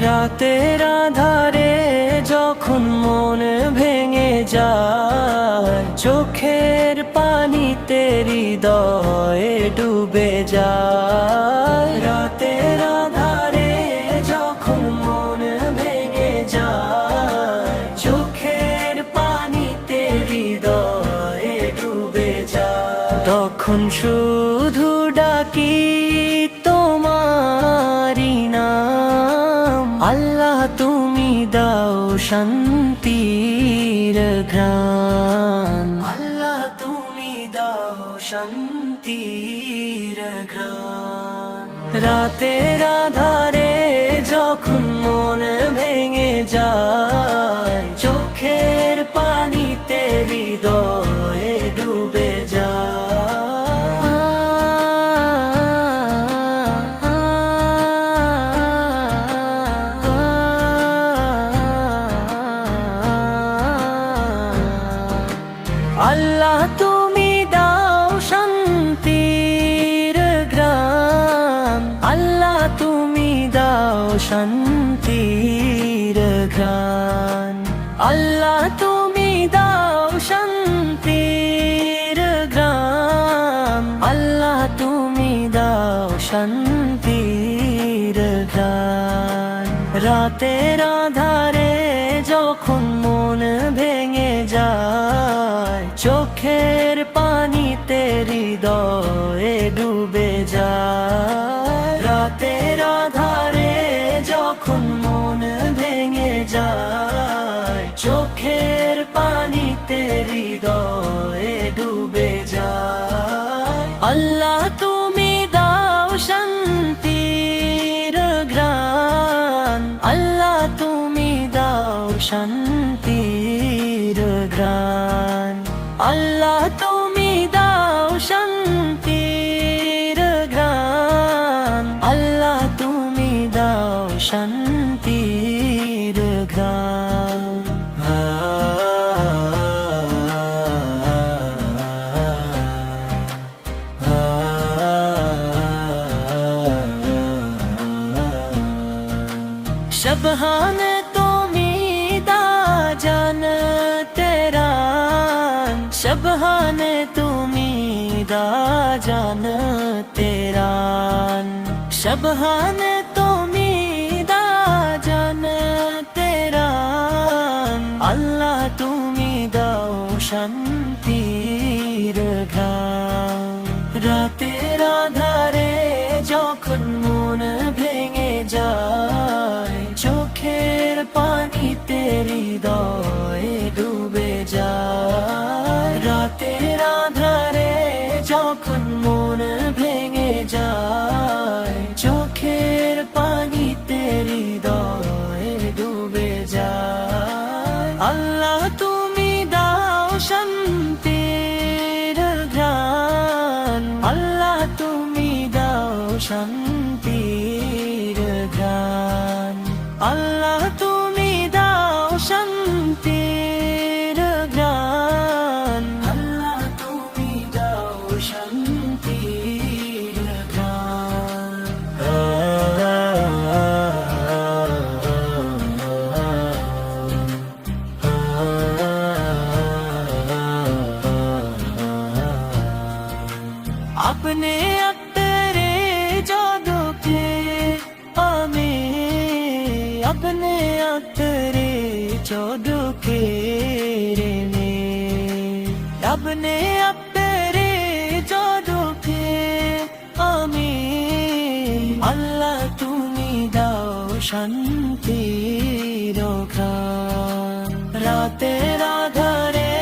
রাতের আধারে যখন মন ভেঙে যায়, চোখের পানিতে হৃদয়ে ডুবে যায়। রাতের আধারে যখন মন ভেঙে যায়, চোখের পানিতে হৃদয়ে ডুবে যায়। তখন শুধু ডাকি তোমারি নাম, আল্লাহ তুমি দাও শান্তির ঘ্রাণ, আল্লাহ তুমি দাও শান্তির ঘ্রাণ। রাতের আধারে যখন মন ভেঙে যায়, চোখের পানিতে হৃদয়ে ডুবে যায়। আল্লাহ তুমি দাও শান্তির ঘ্রাণ, আল্লাহ তুমি দাও শান্তির ঘ্রাণ, আল্লাহ তুমি দাও শান্তির ঘ্রাণ, আল্লাহ তুমি দাও শান্তির ঘ্রাণ। রাতের আধারে যখন মন ভেঙে যায়, চোখের পানিতে হৃদয়ে ডুবে যায়। রাতের আধারে যখন মন ভেঙে যায়, চোখের পানিতে হৃদয়ে ডুবে যায়। আল্লাহ তুমি দাও শান্তির ঘ্রাণ, আল্লাহ তুমি দাও শান্তির ঘ্রাণ, আল্লাহ তুমি দাও শান্তির ঘ্রাণ, আল্লাহ তুমি দাও শান্তির ঘ্রাণ। शबहान তুমি দা জান তেরান, शबहान তুমি দা জান তেরান, शबहान তুমি দা জান তেরান, আল্লাহ তুমি দাও শান্তির ঘ্রাণ। রাতের আধারে যখন মন ভেঙে যায়, চোখের পানিতে হৃদয়ে ডুবে যায়। রাতের আধারে যখন মন ভেঙে যায়, চোখের পানিতে হৃদয়ে ডুবে যায়। আল্লাহ তুমি দাও শান্তির ঘ্রাণ, আল্লাহ তুমি দাও শান্তির ঘ্রাণ, আল্লাহ তুমি দাও শান্তির ঘ্রাণ, আল্লাহ তুমি দাও শান্তির ঘ্রাণ। अपने अत्तरे जादू के आमे, अपने अत्तरे जादू के रेने, अपने अत्तरे जादू के आमे, अल्लाह তুমি দাও শান্তির ঘ্রাণ। রাতের আধারে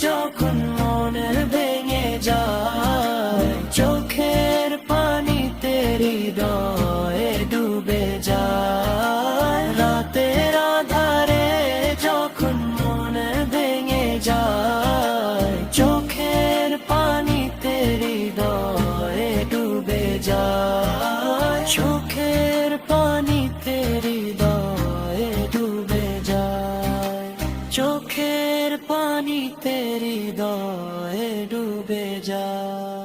যখন মন ভেঙে যায়, চোখের পানিতে হৃদয়ে ডুবে যায়। রাতের আধারে যখন মন ভেঙে যায়, চোখের পানিতে হৃদয়ে ডুবে যায়, চোখের পানিতে হৃদয়ে ডুবে যায়। চোখের পানিতে হৃদয়ে ডুবে যায়।